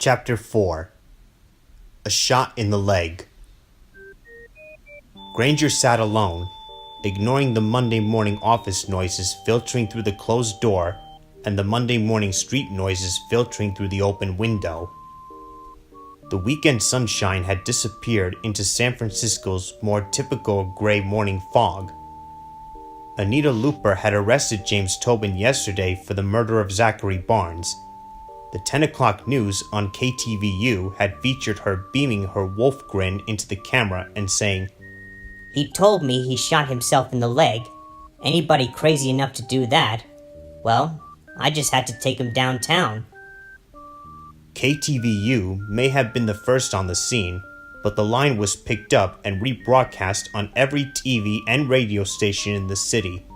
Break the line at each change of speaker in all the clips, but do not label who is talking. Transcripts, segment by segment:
Chapter 4. A Shot in the Leg. Granger sat alone, ignoring the Monday morning office noises filtering through the closed door and the Monday morning street noises filtering through the open window. The weekend sunshine had disappeared into San Francisco's more typical gray morning fog. Anita Looper had arrested James Tobin yesterday for the murder of Zachary Barnes. The 10 o'clock news on KTVU had featured her beaming her wolf grin into the camera and saying,
"He told me he shot himself in the leg. Anybody crazy enough to do that? Well, I just had to take him downtown."
KTVU may have been the first on the scene, but the line was picked up and rebroadcast on every TV and radio station in the city.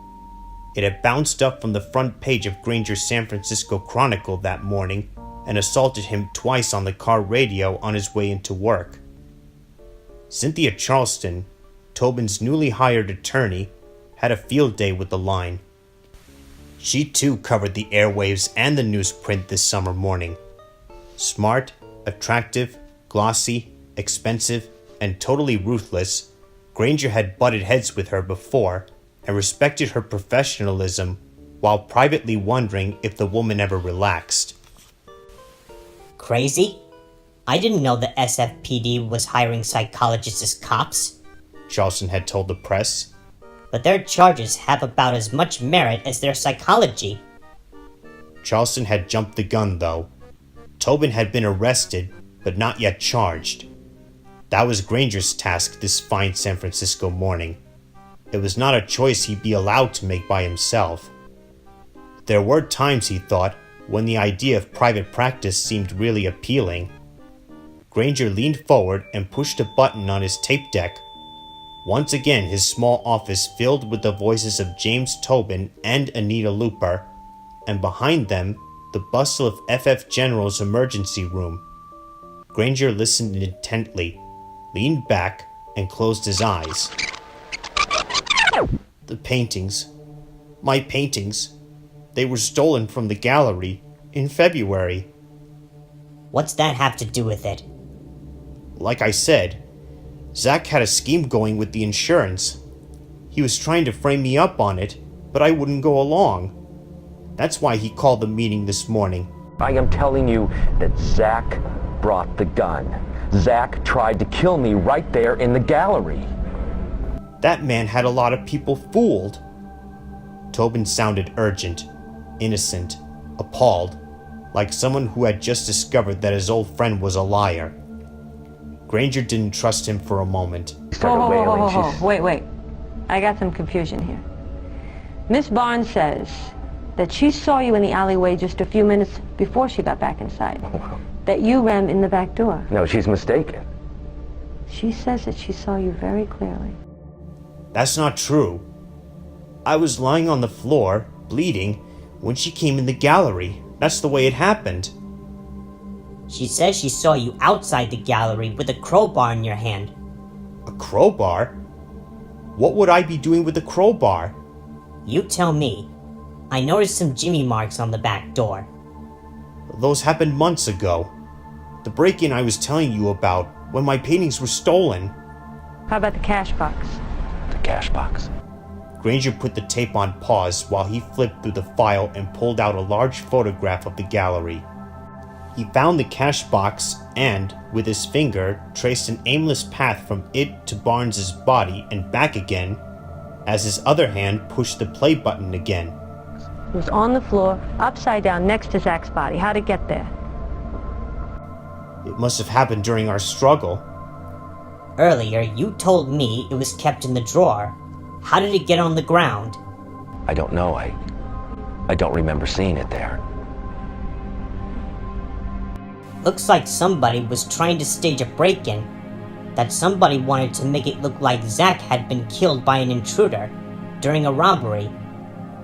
It had bounced up from the front page of Granger's San Francisco Chronicle that morning and assaulted him twice on the car radio on his way into work. Cynthia Charleston, Tobin's newly hired attorney, had a field day with the line. She too covered the airwaves and the newsprint this summer morning. Smart, attractive, glossy, expensive, and totally ruthless, Granger had butted heads with her before and respected her professionalism while privately wondering if the woman ever relaxed.
Crazy? I didn't know the SFPD was hiring psychologists as cops.
Charleston had told the press.
But their charges have about as much merit as their psychology.
Charleston had jumped the gun, though. Tobin had been arrested, but not yet charged. That was Granger's task this fine San Francisco morning. It was not a choice he'd be allowed to make by himself. There were times, he thought, when the idea of private practice seemed really appealing. Granger leaned forward and pushed a button on his tape deck. Once again, his small office filled with the voices of James Tobin and Anita Looper, and behind them, the bustle of FF General's emergency room. Granger listened intently, leaned back, and closed his eyes. The paintings. My paintings. They were stolen from the gallery in February.
What's that have to do with it?
Like I said, Zach had a scheme going with the insurance. He was trying to frame me up on it, but I wouldn't go along. That's why he called the meeting this morning.
I am telling you that Zach brought the gun. Zach tried to kill me right there in the gallery.
That man had a lot of people fooled. Tobin sounded urgent, innocent, appalled, like someone who had just discovered that his old friend was a liar. Granger didn't trust him for a moment.
Wait. I got some confusion here. Miss Barnes says that she saw you in the alleyway just a few minutes before she got back inside. That you ran in the back door.
No, she's mistaken.
She says that she saw you very clearly.
That's not true. I was lying on the floor, bleeding, when she came in the gallery. That's the way it happened.
She says she saw you outside the gallery with a crowbar in your hand.
A crowbar? What would I be doing with a crowbar?
You tell me. I noticed some jimmy marks on the back door.
Those happened months ago. The break-in I was telling you about, when my paintings were stolen.
How about the cash box?
The cash box.
Granger put the tape on pause while he flipped through the file and pulled out a large photograph of the gallery. He found the cash box and, with his finger, traced an aimless path from it to Barnes's body and back again, as his other hand pushed the play button again.
It was on the floor, upside down, next to Zach's body. How'd it get there?
It must have happened during our struggle.
Earlier, you told me it was kept in the drawer. How did it get on the ground?
I don't know. I don't remember seeing it there.
Looks like somebody was trying to stage a break-in. That somebody wanted to make it look like Zach had been killed by an intruder during a robbery.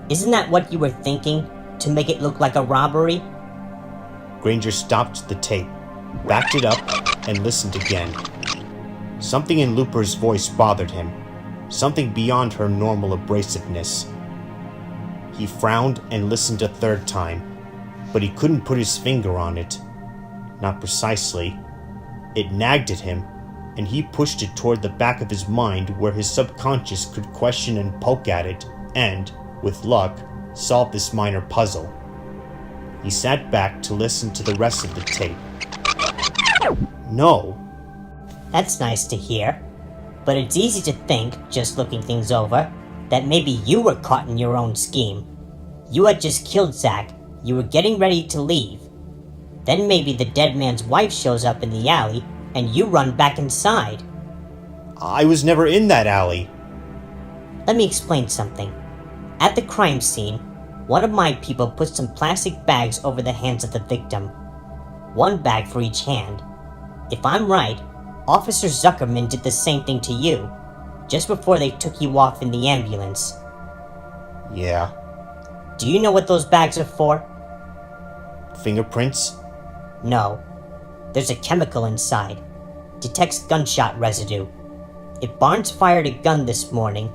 Isn't that what you were thinking? To make it look like a robbery?
Granger stopped the tape, backed it up, and listened again. Something in Looper's voice bothered him, something beyond her normal abrasiveness. He frowned and listened a third time, but he couldn't put his finger on it. not precisely. It nagged at him, and he pushed it toward the back of his mind where his subconscious could question and poke at it and, with luck, solve this minor puzzle. He sat back to listen to the rest of the tape. No.
That's nice to hear. But it's easy to think, just looking things over, that maybe you were caught in your own scheme. You had just killed Zach. You were getting ready to leave. Then maybe the dead man's wife shows up in the alley, and you run back inside.
I was never in that alley.
Let me explain something. At the crime scene, one of my people put some plastic bags over the hands of the victim. One bag for each hand. If I'm right, Officer Zuckerman did the same thing to you, just before they took you off in the ambulance.
Yeah.
Do you know what those bags are for?
Fingerprints?
No. There's a chemical inside. Detects gunshot residue. If Barnes fired a gun this morning,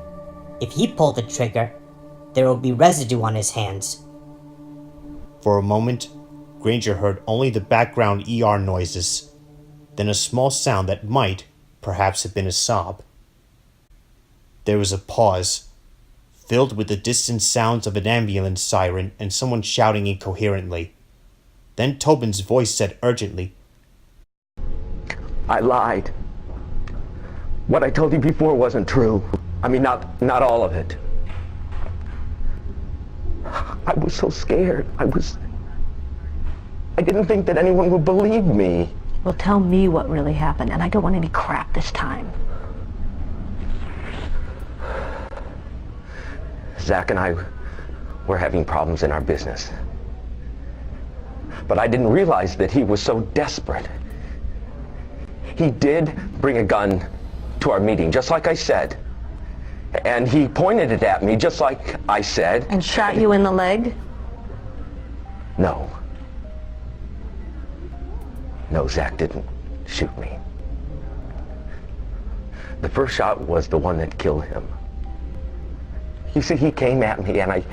if he pulled the trigger, there will be residue on his hands.
For a moment, Granger heard only the background ER noises, then a small sound that might, perhaps, have been a sob. There was a pause, filled with the distant sounds of an ambulance siren and someone shouting incoherently. Then Tobin's voice said urgently,
I lied. What I told you before wasn't true. I mean, not all of it. I was so scared. I didn't think that anyone would believe me.
Well, tell me what really happened, and I don't want any crap this time.
Zach and I were having problems in our business. But I didn't realize that he was so desperate. He did bring a gun to our meeting, just like I said. And he pointed it at me, just like I said.
And shot you in the leg?
No. No, Zach didn't shoot me. The first shot was the one that killed him. You see, he came at me, and I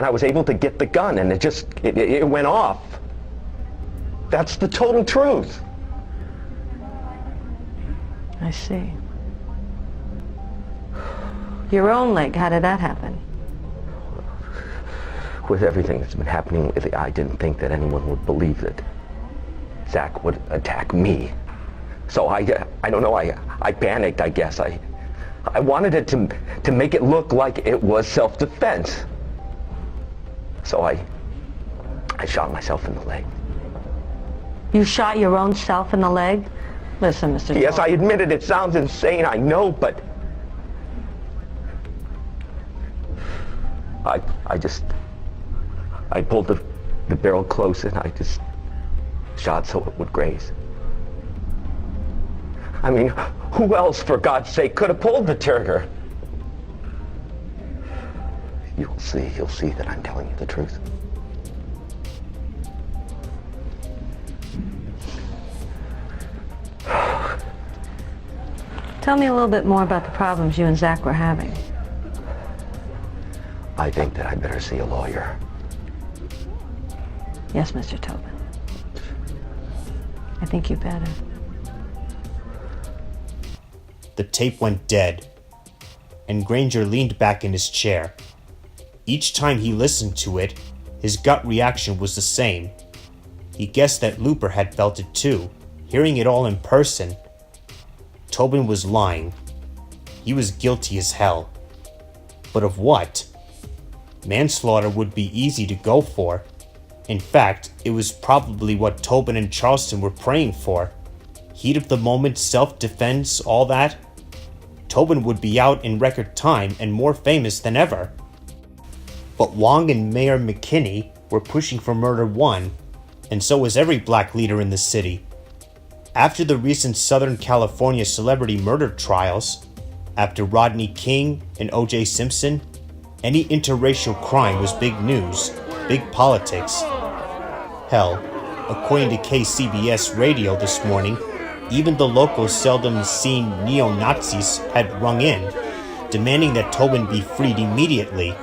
was able to get the gun, and it went off. That's the total truth.
I see. Your own leg, how did that happen?
With everything that's been happening lately, I didn't think that anyone would believe that Zach would attack me. So I don't know, I panicked, I guess. I wanted it to make it look like it was self-defense. So I shot myself in the leg.
You shot your own self in the leg? Listen, Mr.
Yes,
Tobin.
I admit it. It sounds insane, I know, but I pulled the barrel close and I just shot so it would graze. I mean, who else, for God's sake, could have pulled the trigger? You'll see that I'm telling you the truth.
Tell me a little bit more about the problems you and Zach were having.
I think that I better see a lawyer.
Yes, Mr. Tobin. I think you better.
The tape went dead, and Granger leaned back in his chair. Each time he listened to it, his gut reaction was the same. He guessed that Looper had felt it too, hearing it all in person. Tobin was lying. He was guilty as hell. But of what? Manslaughter would be easy to go for. In fact, it was probably what Tobin and Charleston were praying for. Heat of the moment, self-defense, all that. Tobin would be out in record time and more famous than ever. But Wong and Mayor McKinney were pushing for Murder 1, and so was every black leader in the city. After the recent Southern California celebrity murder trials, after Rodney King and O.J. Simpson, any interracial crime was big news, big politics. Hell, according to KCBS radio this morning, even the local seldom seen neo-Nazis had rung in, demanding that Tobin be freed immediately.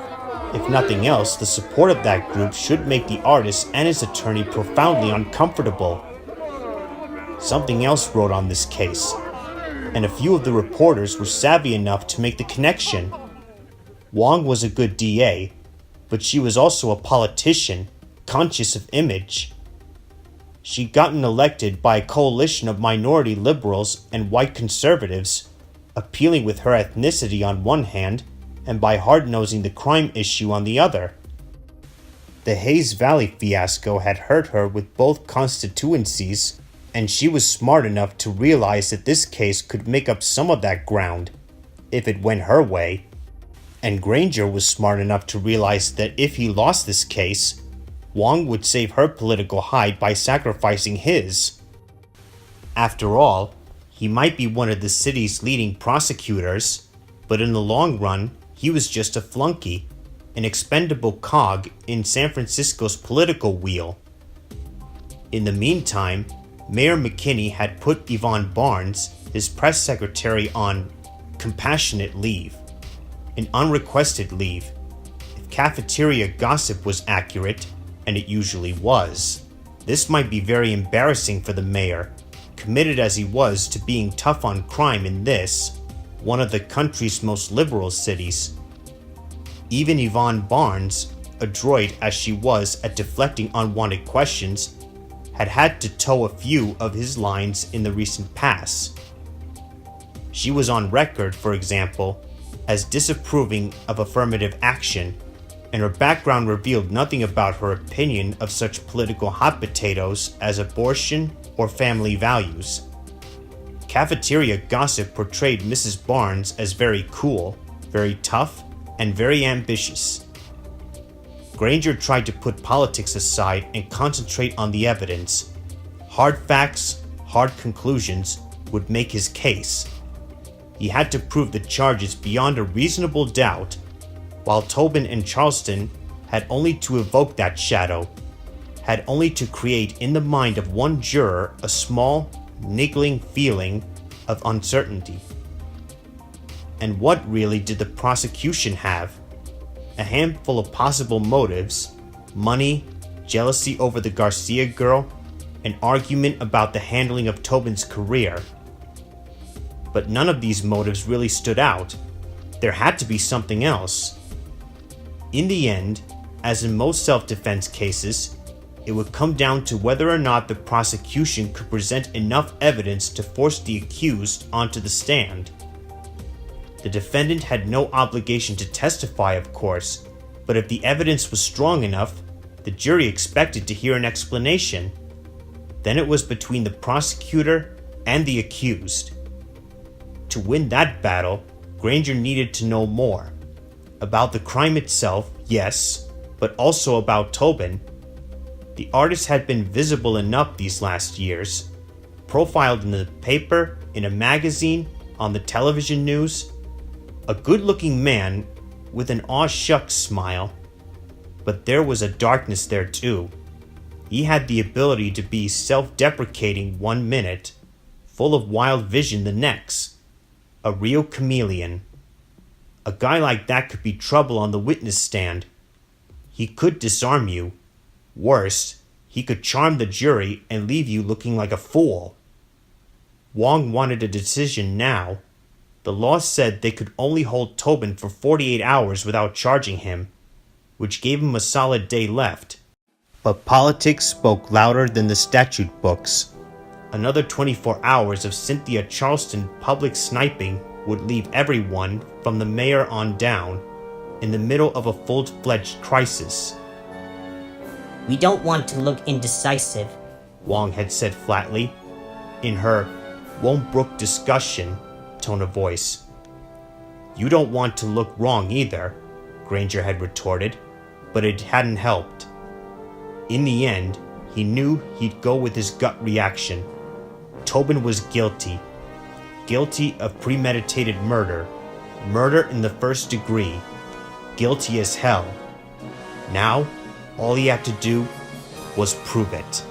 If nothing else, the support of that group should make the artist and his attorney profoundly uncomfortable. something else wrote on this case, and a few of the reporters were savvy enough to make the connection. Wong was a good DA, but she was also a politician, conscious of image. She'd gotten elected by a coalition of minority liberals and white conservatives, appealing with her ethnicity on one hand and by hard-nosing the crime issue on the other. The Hayes Valley fiasco had hurt her with both constituencies, and she was smart enough to realize that this case could make up some of that ground, if it went her way. And Granger was smart enough to realize that if he lost this case, Wong would save her political hide by sacrificing his. After all, he might be one of the city's leading prosecutors, but in the long run, he was just a flunky, an expendable cog in San Francisco's political wheel. In the meantime, Mayor McKinney had put Yvonne Barnes, his press secretary, on compassionate leave, an unrequested leave. If cafeteria gossip was accurate, and it usually was, this might be very embarrassing for the mayor, committed as he was to being tough on crime in this, one of the country's most liberal cities. Even Yvonne Barnes, adroit as she was at deflecting unwanted questions, had to toe a few of his lines in the recent past. She was on record, for example, as disapproving of affirmative action, and her background revealed nothing about her opinion of such political hot potatoes as abortion or family values. Cafeteria gossip portrayed Mrs. Barnes as very cool, very tough, and very ambitious. Granger tried to put politics aside and concentrate on the evidence. Hard facts, hard conclusions would make his case. He had to prove the charges beyond a reasonable doubt, while Tobin and Charleston had only to evoke that shadow, had only to create in the mind of one juror a small, niggling feeling of uncertainty. And what really did the prosecution have? A handful of possible motives: money, jealousy over the Garcia girl, an argument about the handling of Tobin's career. But none of these motives really stood out. There had to be something else. In the end, as in most self-defense cases, it would come down to whether or not the prosecution could present enough evidence to force the accused onto the stand. The defendant had no obligation to testify, of course, but if the evidence was strong enough, the jury expected to hear an explanation. Then it was between the prosecutor and the accused. To win that battle, Granger needed to know more. About the crime itself, yes, but also about Tobin. The artist had been visible enough these last years, profiled in the paper, in a magazine, on the television news. A good-looking man with an aw shucks smile. But there was a darkness there too. He had the ability to be self-deprecating one minute, full of wild vision the next. A real chameleon. A guy like that could be trouble on the witness stand. He could disarm you. Worse, he could charm the jury and leave you looking like a fool. Wong wanted a decision now. The law said they could only hold Tobin for 48 hours without charging him, which gave him a solid day left. But politics spoke louder than the statute books. Another 24 hours of Cynthia Charleston public sniping would leave everyone, from the mayor on down, in the middle of a full-fledged crisis.
We don't want to look indecisive,
Wong had said flatly, in her won't brook discussion tone of voice. You don't want to look wrong either, Granger had retorted, but it hadn't helped. In the end, he knew he'd go with his gut reaction. Tobin was guilty. Guilty of premeditated murder. Murder in the first degree. Guilty as hell. Now, all he had to do was prove it.